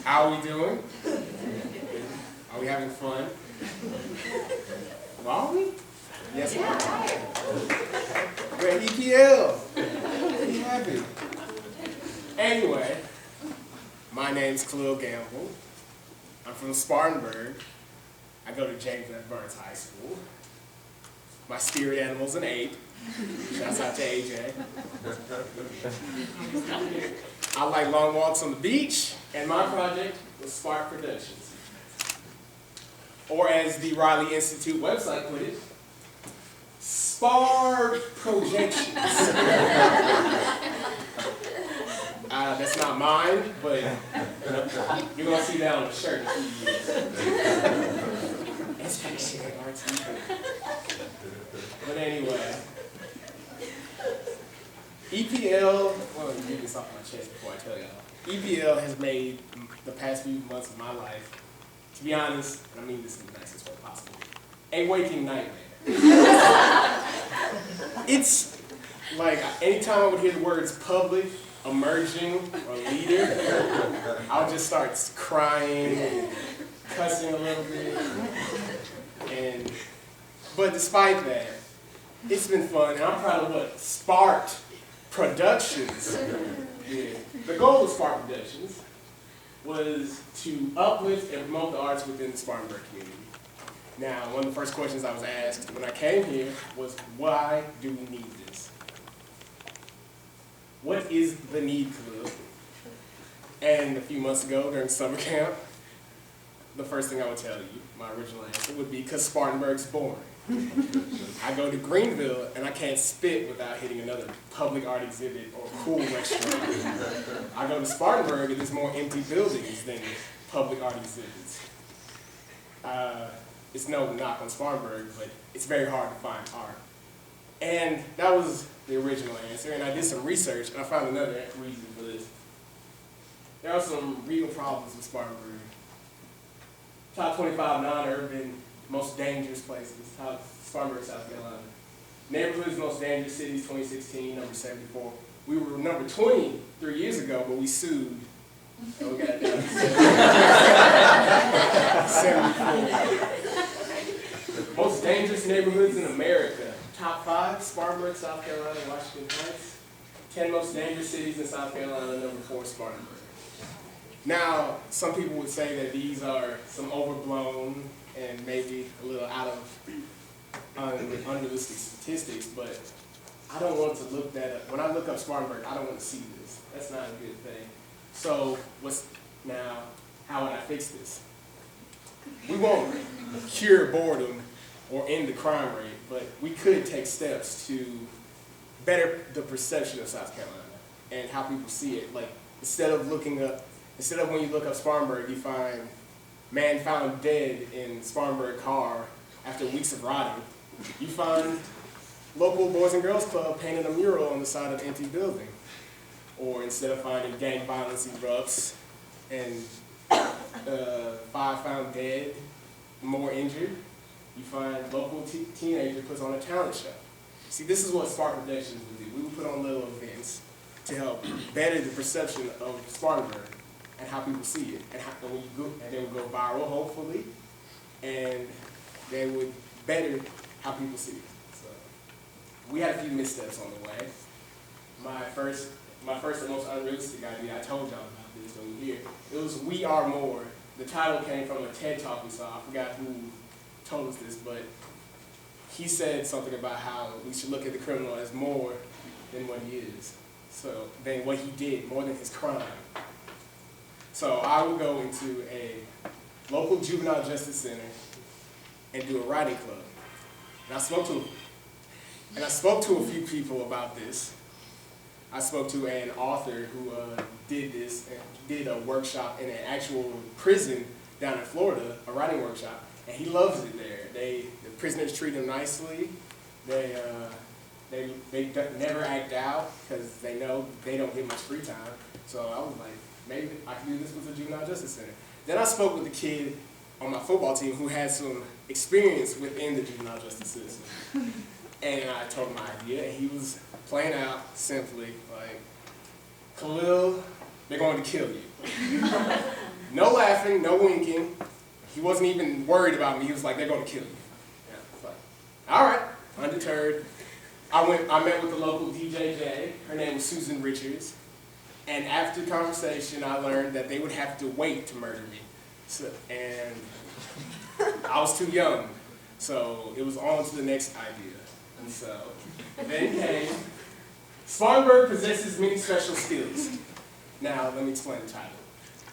How are we doing? Are we having fun? Are we? Yes, we are. We're at EPL. Be happy. Anyway, my name's Khalil Gamble. I'm from Spartanburg. I go to James at Byrnes High School. My spirit animal's an ape. Shouts out to AJ. I like long walks on the beach, and my project was Spark Productions. Or as the Riley Institute website put it, Spark Projections. That's not mine, but you're going to see that on the shirt in a few years. It's actually RT. But anyway, EPL, well, let me get this off my chest before I tell y'all. EPL has made the past few months of my life, to be honest, and I mean this in the nicest way possible, a waking nightmare. It's like anytime I would hear the words public, emerging, or leader, I would just start crying and cussing a little bit. But despite that, it's been fun, and I'm proud of what sparked Productions. Yeah. The goal of Spark Productions was to uplift and promote the arts within the Spartanburg community. Now, one of the first questions I was asked when I came here was, why do we need this? What is the need, Khalil? And a few months ago during summer camp, the first thing I would tell you, my original answer, would be because Spartanburg's boring. I go to Greenville and I can't spit without hitting another public art exhibit or cool restaurant. I go to Spartanburg and there's more empty buildings than public art exhibits. It's no knock on Spartanburg, but it's very hard to find art. And that was the original answer, and I did some research and I found another reason for this. There are some real problems with Spartanburg. Top 25 non-urban most dangerous places, Spartanburg, South Carolina. Neighborhoods most dangerous cities, 2016, number 74. We were number 20 3 years ago, but we sued. And we got it down to 74. Most dangerous neighborhoods in America. Top 5, Spartanburg, South Carolina, Washington Heights. 10 most dangerous cities in South Carolina, number 4, Spartanburg. Now, some people would say that these are some overblown and maybe a little out of unrealistic statistics, but I don't want to look that up. When I look up Spartanburg, I don't want to see this. That's not a good thing. So, how would I fix this? We won't cure boredom or end the crime rate, but we could take steps to better the perception of South Carolina and how people see it. Like, instead of when you look up Spartanburg, you find man found dead in Spartanburg car after weeks of rotting. You find local Boys and Girls Club painting a mural on the side of an empty building. Or instead of finding gang violence erupts and 5 found dead, more injured, you find local teenager puts on a talent show. See, this is what Spark Productions would do. We would put on little events to help better the perception of Spartanburg and how people see it, and they would go viral, hopefully, and they would better how people see it. So we had a few missteps on the way. My first and most unrealistic idea, I told y'all about this when we were here. It was "We Are More." The title came from a TED Talk we saw. I forgot who told us this, but he said something about how we should look at the criminal as more than what he is. So than what he did, more than his crime. So I would go into a local juvenile justice center and do a writing club. And I spoke to a few people about this. I spoke to an author who did this, and did a workshop in an actual prison down in Florida, a writing workshop, and he loves it there. The prisoners treat him nicely. They never act out because they know they don't get much free time. So I was like, maybe I can do this with the Juvenile Justice Center. Then I spoke with a kid on my football team who had some experience within the juvenile justice system. And I told him my idea, and he was playing out simply like, Khalil, they're going to kill you. No laughing, no winking. He wasn't even worried about me. He was like, they're going to kill you. Yeah, I was like, all right, undeterred. I met with the local DJJ. Her name was Susan Richards. And after the conversation, I learned that they would have to wait to murder me. So, and I was too young. So it was on to the next idea. And so then came, Spartanburg possesses many special skills. Now, let me explain the title.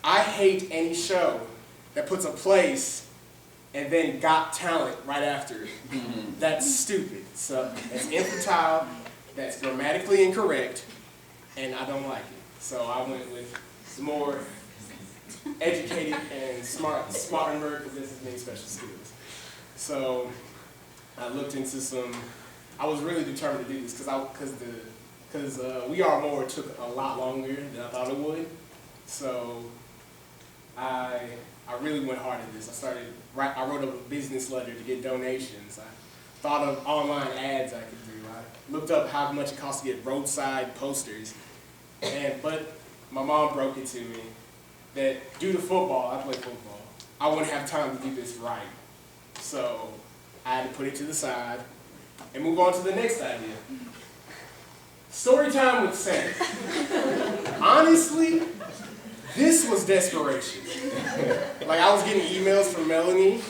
I hate any show that puts a place and then got talent right after it. That's stupid. So that's infantile, that's grammatically incorrect, and I don't like it. So I went with some more educated and smart. Spartanburg possesses many special skills. So I looked into some. I was really determined to do this because We Are More took a lot longer than I thought it would. So I really went hard at this. I wrote up a business letter to get donations. I thought of online ads I could do. I looked up how much it costs to get roadside posters. But my mom broke it to me that due to football, I play football, I wouldn't have time to do this right. So I had to put it to the side and move on to the next idea. Story time with Santa. Honestly, this was desperation. Like, I was getting emails from Melanie,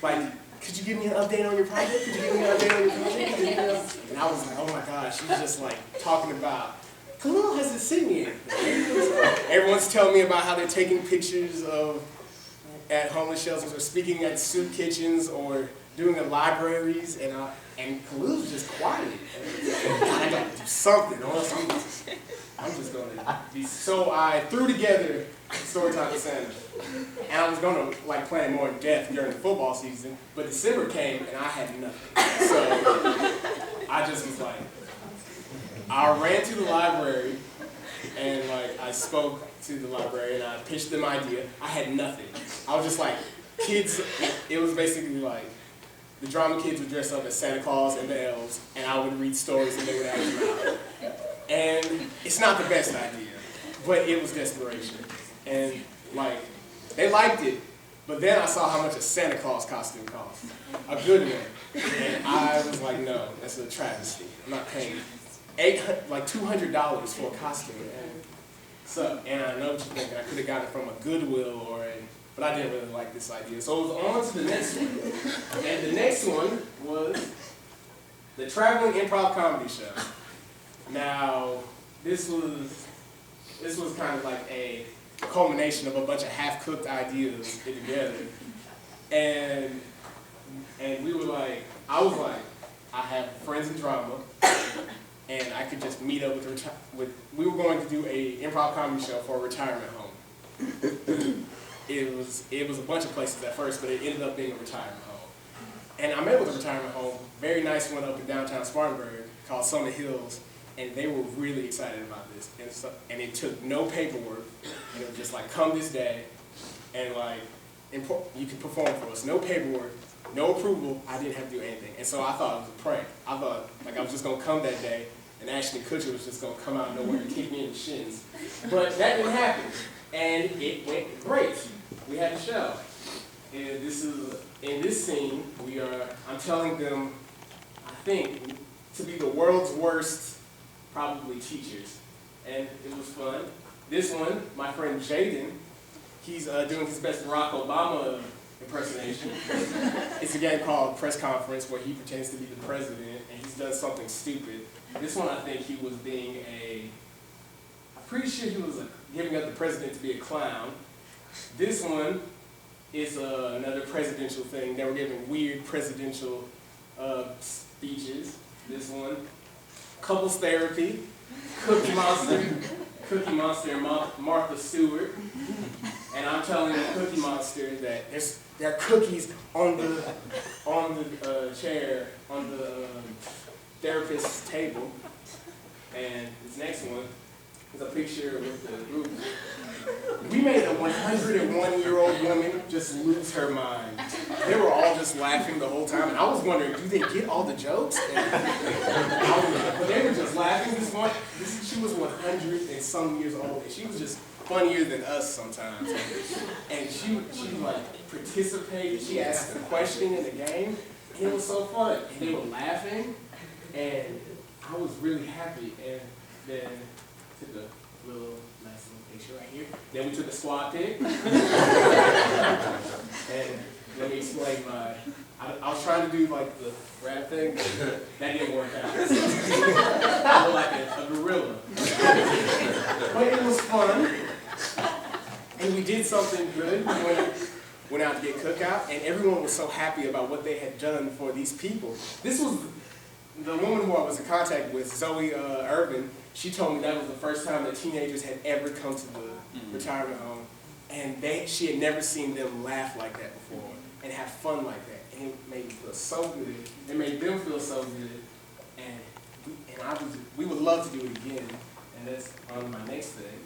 like, could you give me an update on your project? Could you give me an update on your project? And I was like, oh my gosh, she's just like talking about, Khalil hasn't seen me yet. Everyone's telling me about how they're taking pictures at homeless shelters or speaking at soup kitchens or doing in libraries, and Khalil's just quiet. I gotta do something, or else I'm just gonna be. So I threw together Storytime with Santa, and I was gonna like plan more in depth during the football season, but December came and I had nothing. So I just was like, I ran to the library and like I spoke to the library and I pitched them idea. I had nothing. I was just like, kids. It was basically like the drama kids would dress up as Santa Claus and the elves, and I would read stories and they would act them out. And it's not the best idea, but it was desperation. And like, they liked it, but then I saw how much a Santa Claus costume cost. A good one. And I was like, no, that's a travesty. I'm not paying $200 for a costume. And I know what you're thinking, I could have gotten it from a Goodwill but I didn't really like this idea. So it was on to the next one. And the next one was the Traveling Improv Comedy Show. Now, this was kind of like a culmination of a bunch of half-cooked ideas put together. And we were like, I was like, I have friends in drama, and I could just meet up we were going to do a improv comedy show for a retirement home. It was a bunch of places at first, but it ended up being a retirement home. And I met with a retirement home, very nice one up in downtown Spartanburg called Summit Hills, and they were really excited about this. And it took no paperwork, and it was just like, come this day, and like, you can perform for us. No paperwork, no approval, I didn't have to do anything. And so I thought it was a prank. I thought like I was just gonna come that day, and Ashton Kutcher was just gonna come out of nowhere and kick me in the shins. But that didn't happen, and it went great. We had a show. And in this scene, I'm telling them, I think, to be the world's worst, probably teachers. And it was fun. This one, my friend Jaden, he's doing his best Barack Obama impersonation. It's a game called Press Conference where he pretends to be the president and he's done something stupid. This one, I think he was I'm pretty sure he was giving up the president to be a clown. This one is another presidential thing. They were giving weird presidential speeches. This one, couples therapy, Cookie Monster and Martha Stewart. And I'm telling the Cookie Monster that there are cookies on the chair, on the therapist's table. And this next one is a picture with the group. We made a 101-year-old woman just lose her mind. They were all just laughing the whole time, and I was wondering, do they get all the jokes? But they were just laughing. She was 100 and some years old, and she was just funnier than us sometimes. And she like participated, she asked a question in the game, and it was so fun. And they were laughing, and I was really happy. And then took a little nice little picture right here. Then we took a squad pic. And let me explain I was trying to do like the rap thing, but that didn't work out. I looked like a gorilla. But it was fun. And we did something good. We went out to get cookout, and everyone was so happy about what they had done for these people. This was the woman who I was in contact with, Zoe Urban. She told me that was the first time that teenagers had ever come to the retirement home, and she had never seen them laugh like that before and have fun like that. And it made me feel so good. It made them feel so good, and we would love to do it again. And that's on my next thing.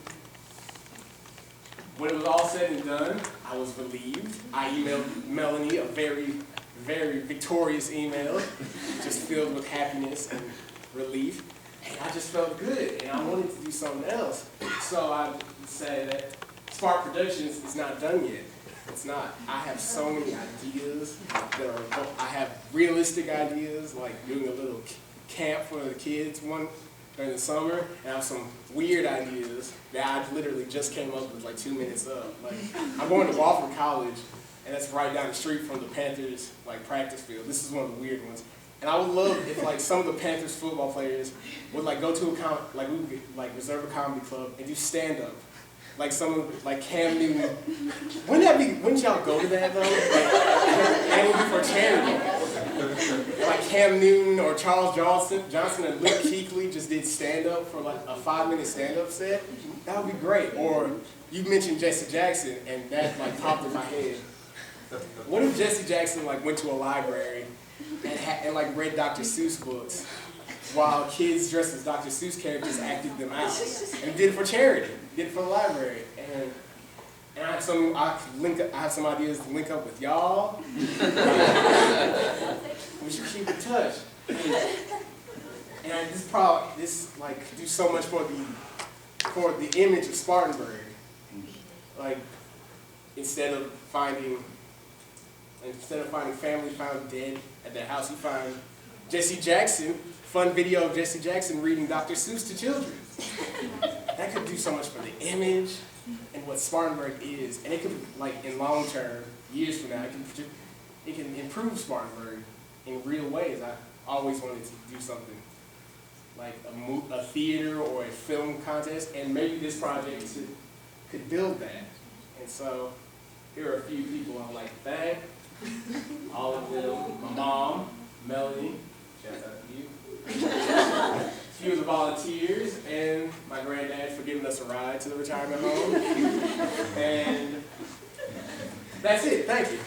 When it was all said and done, I was relieved. I emailed Melanie a very, very victorious email, just filled with happiness and relief. And I just felt good, and I wanted to do something else. So I would say that Spark Productions is not done yet. It's not. I have so many ideas. I have realistic ideas, like doing a little camp for the kids during the summer, and I have some weird ideas that I literally just came up with like 2 minutes up. Like, I'm going to Wofford College, and that's right down the street from the Panthers like practice field. This is one of the weird ones. And I would love if like some of the Panthers football players would like go to we would like reserve a comedy club and do stand up. Like like Cam Newton. Wouldn't y'all go to that though? Like, and it would be for charity. Like Cam Newton or Charles Johnson and Luke Kuechly just did stand up for like a 5-minute stand up set. That would be great. Or you mentioned Jesse Jackson, and that like popped in my head. What if Jesse Jackson like went to a library and like read Dr. Seuss books, while kids dressed as Dr. Seuss characters acted them out, and did it for charity, did it for the library, and I have some ideas to link up with y'all. We should keep in touch, and this like do so much for the image of Spartanburg. Like instead of finding family found dead at their house, you find Jesse Jackson, fun video of Jesse Jackson reading Dr. Seuss to children. That could do so much for the image and what Spartanburg is. And it could, like in long term, years from now, it can improve Spartanburg in real ways. I always wanted to do something like a theater or a film contest, and maybe this project could build that. And so here are a few people I'd like to thank. All of them, my mom, Melanie, shout out to you. A few of the volunteers, and my granddad for giving us a ride to the retirement home. And that's it, thank you.